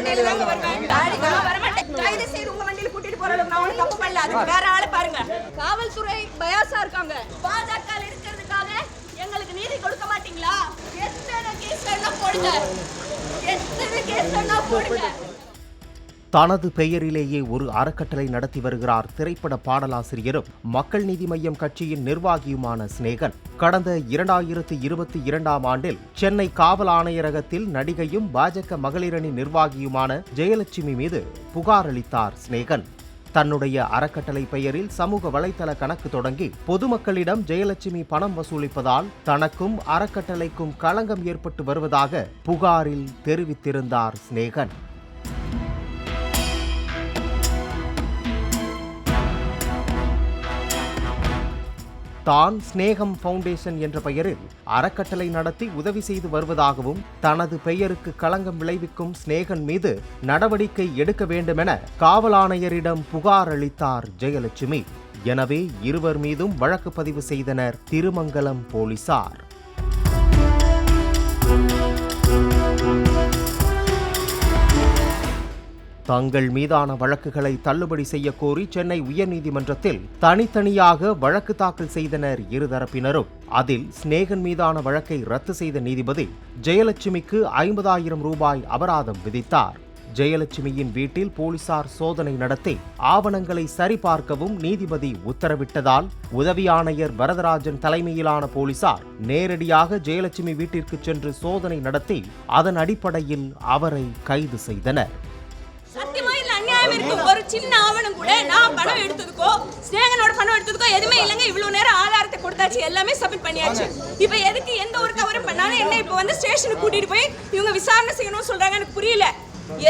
வண்டியில தாங்க வருவேன். நான் வர மாட்டேன். கைது செய்து உங்க வண்டியில கூட்டிட்டு போறதுக்கு நான் ஒன்றும் தப்பு பண்ணல. அது வேற ஆளை பாருங்க. காவல்துறை பயாசா இருக்காங்க. பாஜக இருக்கிறதுக்காக எங்களுக்கு நீதி கொடுக்க மாட்டீங்களா? எத்தனை கேஸ் வேணா போடுங்க. எத்தனை கேஸ் வேணா போடுங்க. தனது பெயரிலேயே ஒரு அறக்கட்டளை நடத்தி வருகிறார் திரைப்பட பாடலாசிரியரும் மக்கள் நீதி மய்யம் கட்சியின் நிர்வாகியுமான சினேகன். கடந்த 2022ஆம் ஆண்டில் சென்னை காவல் ஆணையரகத்தில் நடிகையும் பாஜக மகளிரணி நிர்வாகியுமான ஜெயலட்சுமி மீது புகார் அளித்தார் சினேகன். தன்னுடைய அறக்கட்டளை பெயரில் சமூக வலைதள கணக்கு தொடங்கி பொதுமக்களிடம் ஜெயலட்சுமி பணம் வசூலிப்பதால் தனக்கும் அறக்கட்டளைக்கும் களங்கம் ஏற்பட்டு வருவதாக புகாரில் தெரிவித்திருந்தார் சினேகன். தான் ஸ்நேகம் ஃபவுண்டேஷன் என்ற பெயரில் அறக்கட்டளை நடத்தி உதவி செய்து வருவதாகவும் தனது பெயருக்கு களங்கம் விளைவிக்கும் ஸ்நேகன் மீது நடவடிக்கை எடுக்க வேண்டுமென காவல் ஆணையரிடம் புகார் அளித்தார் ஜெயலட்சுமி. எனவே இருவர் மீதும் வழக்கு பதிவு செய்தனர் திருமங்கலம் போலீசார். தங்கள் மீதான வழக்குகளை தள்ளுபடி செய்ய கோரி சென்னை உயர்நீதிமன்றத்தில் தனித்தனியாக வழக்கு தாக்கல் செய்தனர் இருதரப்பினரும். அதில் ஸ்நேகன் மீதான வழக்கை ரத்து செய்த நீதிபதி ஜெயலட்சுமிக்கு 50,000 ரூபாய் அபராதம் விதித்தார். ஜெயலட்சுமியின் வீட்டில் போலீசார் சோதனை நடத்தி ஆவணங்களை சரிபார்க்கவும் நீதிபதி உத்தரவிட்டதால் உதவி ஆணையர் வரதராஜன் தலைமையிலான போலீசார் நேரடியாக ஜெயலட்சுமி வீட்டிற்கு சென்று சோதனை நடத்தி அதன் அடிப்படையில் அவரை கைது செய்தனர். சத்தியமா இல்ல, அநியாயம் இருக்கு. ஒரு சின்ன ஆவணம் கூட நான் பணம் எடுத்ததுக்கோ ஸ்நேகனோட பணம் எடுத்ததுக்கோ எதுவுமே இல்லைங்க. இவ்வளவு நேரம் ஆதாரத்தை கொடுத்தாச்சு, எல்லாமே சப்மிட் பண்ணியாச்சு. இப்ப எதுக்கு எந்த ஒரு தவறும் பண்ணாலும் என்ன இப்ப வந்து ஸ்டேஷனுக்கு கூட்டிட்டு போய் இவங்க விசாரணை செய்யணும்னு சொல்றாங்க? எனக்கு புரியல.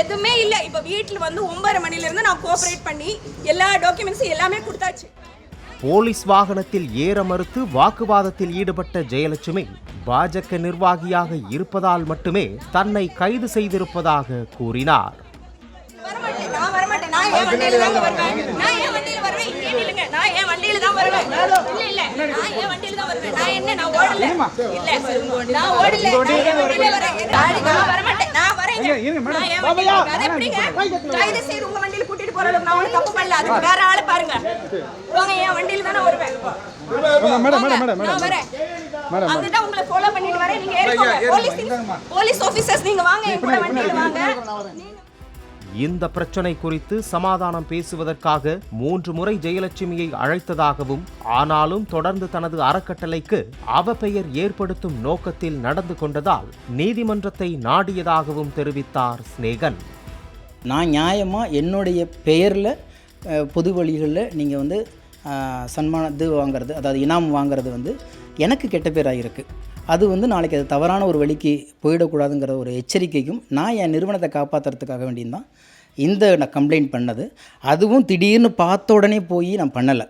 எதுவுமே இல்ல. இப்ப வீட்டுல வந்து 9:30 மணில இருந்து நான் கோஆபரேட் பண்ணி எல்லா டாக்குமெண்ட்ஸும் எல்லாமே கொடுத்தாச்சு. போலீஸ் வாகனத்தில் ஏற மறுத்து வாக்குவாதத்தில் ஈடுபட்ட ஜெயலட்சுமி பாஜக நிர்வாகியாக இருப்பதால் மட்டுமே தன்னை கைது செய்திருப்பதாக கூறினார். நான் வரமாட்டேன். நான் என் வண்டியில தான் வருவேன். நான் என் வண்டியில வருவேன். இங்கே நில்லுங்க. நான் என் வண்டியில தான் வருவேன். இல்ல நான் என் வண்டியில தான் வருவேன். நான் என்ன நான் ஓடல. இல்ல நான் ஓடல. நான் என் வண்டியில வரேன். நான் வரமாட்டேன். நான் வரேன். நான் என் வண்டியில அது எப்படிங்க? கைது செய்து உங்க வண்டியில கூட்டிட்டு போறதுக்கு நான் ஒன்றும் தப்பு பண்ணல. அது வேற ஆளை பாருங்க. வாங்க, என் வண்டியில தான் வருவேன். நான் வரேன். அங்கதான் உங்களை ஃபாலோ பண்ணிட்டு வரேன். நீங்க ஏறிக்கோங்க. போலீஸ் ஆபீசர்ஸ் நீங்க வாங்க, என் கூட வண்டியில வாங்க. இந்த பிரச்சனை குறித்து சமாதானம் பேசுவதற்காக 3 முறை ஜெயலட்சுமியை அழைத்ததாகவும் ஆனாலும் தொடர்ந்து தனது அறக்கட்டளைக்கு அவப்பெயர் ஏற்படுத்தும் நோக்கத்தில் நடந்து கொண்டதால் நீதிமன்றத்தை நாடியதாகவும் தெரிவித்தார் ஸ்நேகன். நான் நியாயமாக என்னுடைய பெயரில் பொது வழிகளில் நீங்கள் வந்து சன்மானது வாங்கிறது, அதாவது இனாம் வாங்கிறது வந்து எனக்கு கெட்ட பேராக இருக்குது. அது வந்து நாளைக்கு அது தவறான ஒரு வழிக்கு போயிடக்கூடாதுங்கிற ஒரு எச்சரிக்கைக்கும் நான் என் நிறுவனத்தை காப்பாற்றுறதுக்காக வேண்டியதான் நான் கம்ப்ளைண்ட் பண்ணது. அதுவும் திடீர்னு பார்த்த உடனே போய் நான் பண்ணலை.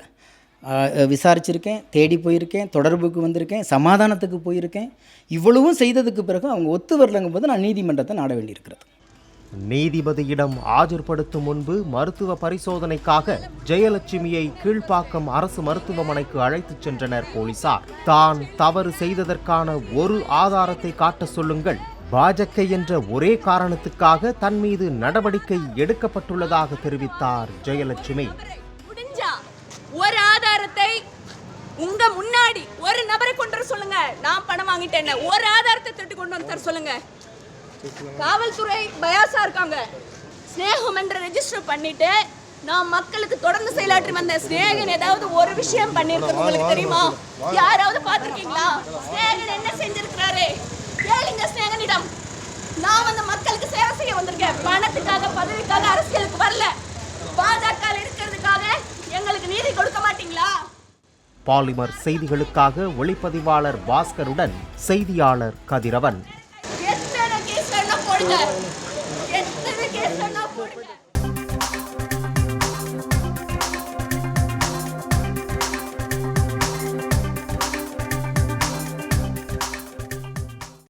விசாரிச்சிருக்கேன், தேடி போயிருக்கேன், தொடர்புக்கு வந்திருக்கேன், சமாதானத்துக்கு போயிருக்கேன். இவ்வளவும் செய்ததுக்கு பிறகு அவங்க ஒத்து வரலங்கும் போது நான் நீதிமன்றத்தை நாட வேண்டியிருக்கிறது. நீதிபதியிடம் ஆஜர்படுத்தும் முன்பு மருத்துவ பரிசோதனைக்காக ஜெயலட்சுமியை கீழ்ப்பாக்கம் அரசு மருத்துவமனைக்கு அழைத்துச் சென்றனர் போலீசார். தான் தவறு செய்ததற்கான ஒரு ஆதாரத்தை காட்ட சொல்லுங்கள், பாஜக என்ற ஒரே காரணத்துக்காக தன் மீது நடவடிக்கை எடுக்கப்பட்டுள்ளதாக தெரிவித்தார் ஜெயலட்சுமி. ஒரு ஆதாரத்தை உங்க முன்னாடி ஒரு நபரை கொண்டு வர சொல்லுங்க. நான் பணம் வாங்கிட்டேன். ஒரு ஆதாரத்தை திட்டு கொண்டு வந்து தர சொல்லுங்க. காவல்துறை பயாசா இருக்காங்க. ஸ்நேகம் என்ற ரெஜிஸ்டர் பண்ணிட்டு நான் மக்களுக்கு தொடர்ந்து செயலாற்றி வந்த ஸ்நேகன் ஏதாவது ஒரு விஷயம் பண்ணிருக்கிறது உங்களுக்கு தெரியுமா? யாராவது பார்த்திருக்கீங்களா? ஸ்நேகன் என்ன செஞ்சிருக்கிறாரு கேளுங்க ஸ்நேகனிடம். நான் வந்து மக்களுக்கு சேவை செய்ய வந்திருக்கேன். பணத்துக்காக பதவிக்காக அரசியலுக்கு வரல. பாஜக இருக்கிறதுக்காக எங்களுக்கு நீதி கொடுக்க மாட்டீங்களா? பாலிமர் செய்திகளுக்காக ஒளிப்பதிவாளர் பாஸ்கருடன் செய்தியாளர் கதிரவன். எத்தனை கேஸ் வேணா போடுங்க.